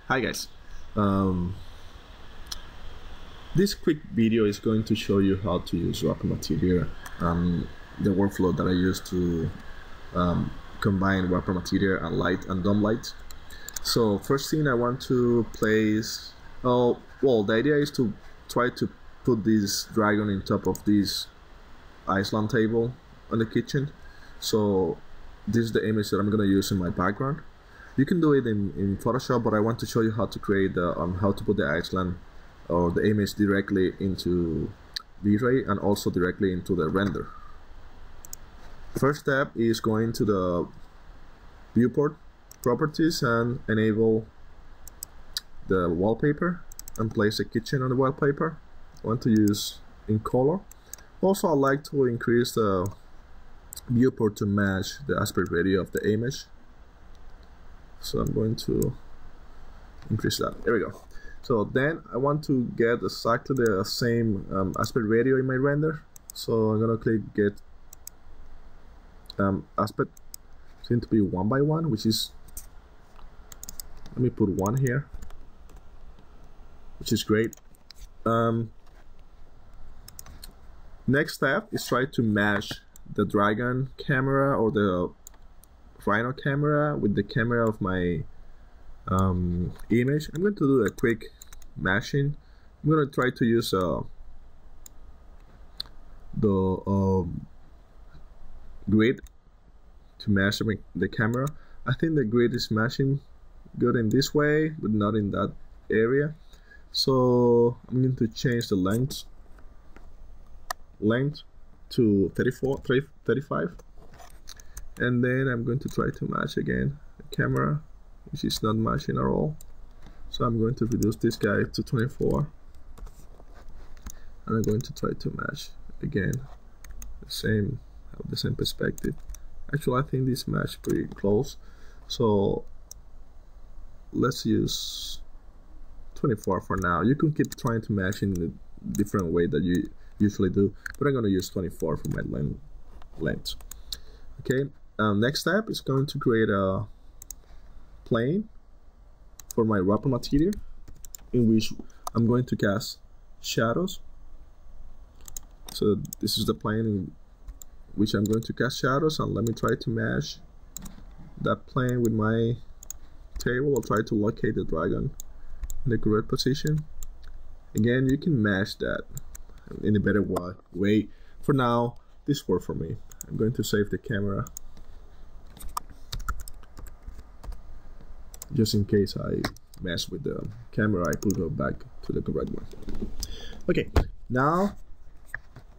Hi guys, um, this quick video is going to show you how to use wrapper material, the workflow that I use to combine wrapper material and light and dumb light. So first thing I want to place, well the idea is to try to put this dragon on top of this Iceland table on the kitchen. So this is the image that I'm going to use in my background. You can do it in Photoshop, but I want to show you how to create how to put the Iceland or the image directly into V-Ray and also directly into the render. First step is going to the viewport properties and enable the wallpaper and place the kitchen on the wallpaper. I want to use in color. Also, I like to increase the viewport to match the aspect ratio of the image. So I'm going to increase that. There we go. So then I want to get exactly the same aspect ratio in my render. So I'm gonna click get aspect. Seem to be 1 by 1, which is, let me put 1 here, which is great. Next step is try to match the Dragon camera or the Rhino camera with the camera of my image. I'm going to do a quick matching. I'm going to try to use the grid to match the camera. I think the grid is matching good in this way, but not in that area. So I'm going to change the length to 35. And then I'm going to try to match again the camera, which is not matching at all. So I'm going to reduce this guy to 24. And I'm going to try to match again the same perspective. Actually, I think this match pretty close. So let's use 24 for now. You can keep trying to match in a different way that you usually do, but I'm going to use 24 for my length. Okay. Next step is going to create a plane for my wrapper material in which I'm going to cast shadows. So this is the plane in which I'm going to cast shadows, and let me try to match that plane with my table. I'll try to locate the dragon in the correct position. Again, you can match that in a better way. For now, this worked for me. I'm going to save the camera just in case I mess with the camera. I could go back to the correct one. Okay, now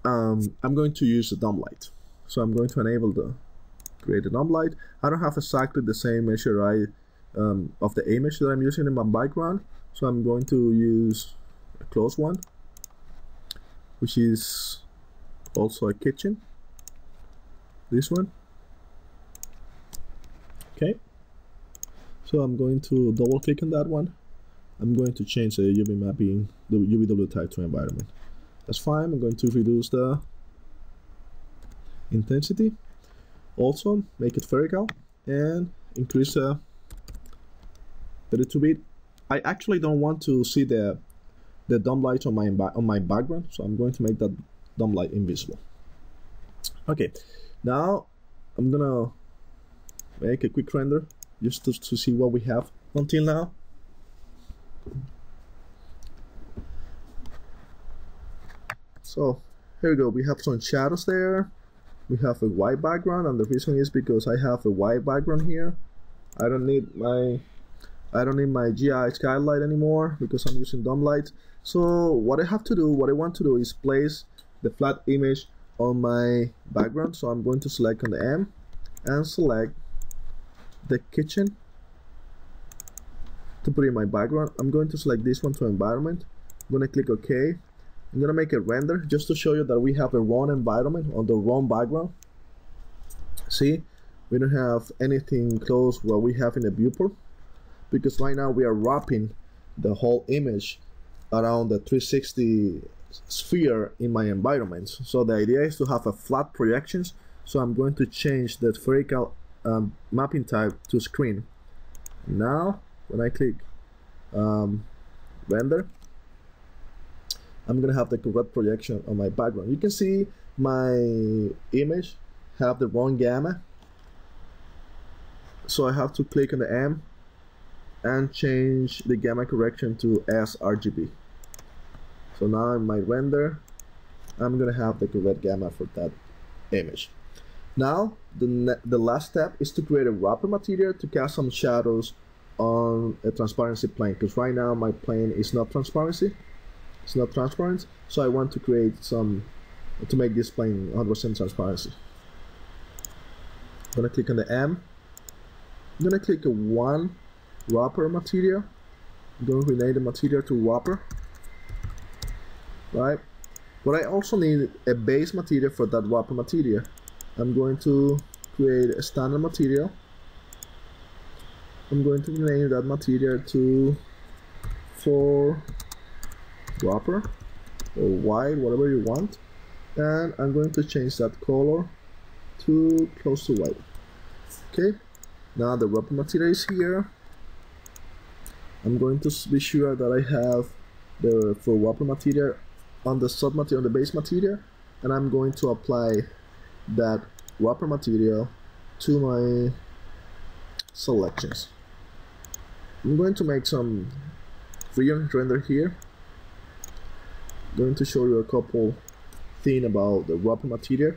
I'm going to use the dumb light. So I'm going to enable the create a dumb light. I don't have exactly the same measure of the image that I'm using in my background, so I'm going to use a close one, which is also a kitchen. This one. Okay. So I'm going to double click on that one. I'm going to change the UV mapping, the UVW type to environment. That's fine. I'm going to reduce the intensity. Also make it vertical and increase the 32-bit. I actually don't want to see the dumb light on my background, so I'm going to make that dumb light invisible. Okay, now I'm gonna make a quick render just to see what we have until now. So here we go. We have some shadows there. We have a white background, and the reason is because I have a white background here. I don't need my GI skylight anymore because I'm using dumb light. So what I want to do is place the flat image on my background. So I'm going to select on the M and select the kitchen to put in my background. I'm going to select this one to environment. I'm going to click OK. I'm going to make a render just to show you that we have the wrong environment on the wrong background. See, we don't have anything close what we have in the viewport, because right now we are wrapping the whole image around the 360 sphere in my environment. So the idea is to have a flat projections. So I'm going to change the spherical mapping type to screen. Now when I click render, I'm gonna have the correct projection on my background. You can see my image have the wrong gamma, so I have to click on the M and change the gamma correction to sRGB. So now in my render, I'm gonna have the correct gamma for that image. Now the last step is to create a wrapper material to cast some shadows on a transparency plane, because right now my plane is not transparency. It's not transparent, so I want to create some to make this plane 100% transparency. I'm gonna click on the M. I'm gonna click on one wrapper material. I'm gonna rename the material to wrapper. Right, but I also need a base material for that wrapper material. I'm going to create a standard material. I'm going to rename that material to for wrapper or white, whatever you want, and I'm going to change that color to close to white. Okay, now the wrapper material is here. I'm going to be sure that I have the for wrapper material on the sub material, on the base material, and I'm going to apply that wrapper material to my selections. I'm going to make some render here. I'm going to show you a couple things about the wrapper material,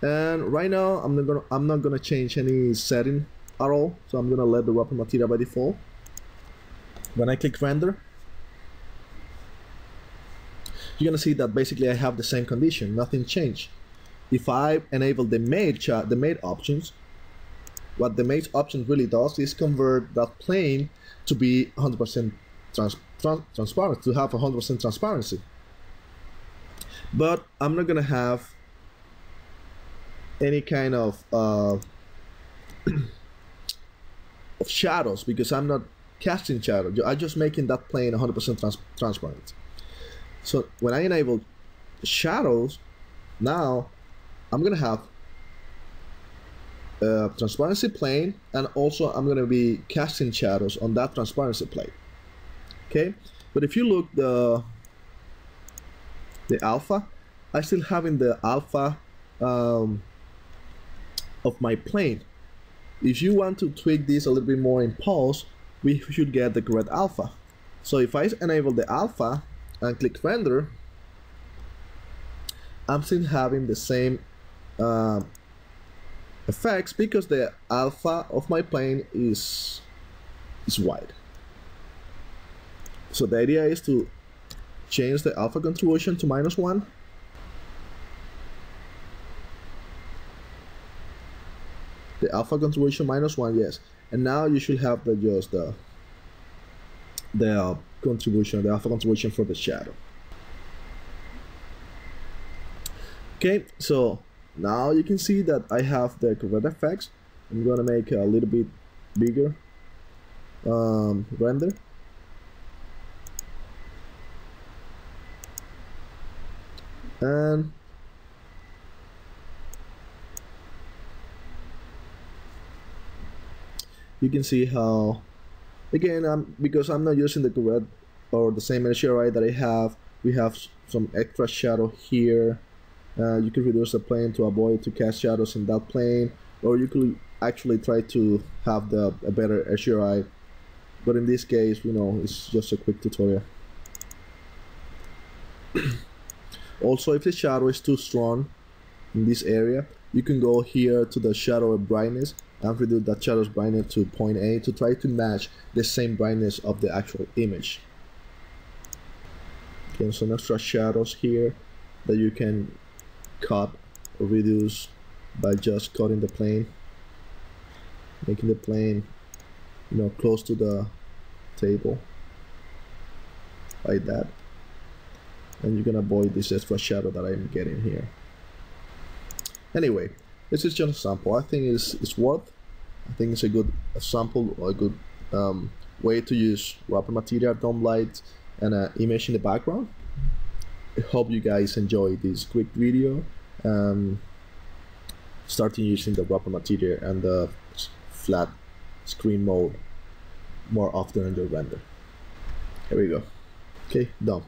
and right now I'm not gonna change any setting at all, so I'm gonna let the wrapper material by default. When I click render, you're gonna see that basically I have the same condition, nothing changed. If I enable the made options, what the made option really does is convert that plane to be 100% transparent, to have 100% transparency. But I'm not gonna have any kind of shadows, because I'm not casting shadow. I'm just making that plane 100% transparent. So when I enable shadows, now I'm gonna have a transparency plane, and also I'm gonna be casting shadows on that transparency plane. Okay, but if you look the alpha, I still having the alpha of my plane. If you want to tweak this a little bit more in post, we should get the correct alpha. So if I enable the alpha and click render, I'm still having the same effects, because the alpha of my plane is wide. So the idea is to change the alpha contribution to -1. The alpha contribution -1, yes. And now you should have just the contribution, the alpha contribution for the shadow. Okay, so now you can see that I have the correct effects. I'm gonna make a little bit bigger render. And you can see how, again, because I'm not using the correct or the same HDRI that I have, we have some extra shadow here. You could reduce the plane to avoid to cast shadows in that plane, or you could actually try to have a better HDRI, but in this case, you know, it's just a quick tutorial. Also, if the shadow is too strong in this area, you can go here to the shadow brightness and reduce that shadow's brightness to 0.8 to try to match the same brightness of the actual image. Okay, some extra shadows here that you can cut or reduce by just cutting the plane, making the plane, you know, close to the table like that, and you can avoid this extra shadow that I'm getting here. Anyway, this is just a sample. I think it's worth. I think it's a good sample, or a good way to use wrapper material, dome light, and an image in the background. I hope you guys enjoy this quick video, starting using the wrapper material and the flat screen mode more often in your render. Here we go. Okay, done.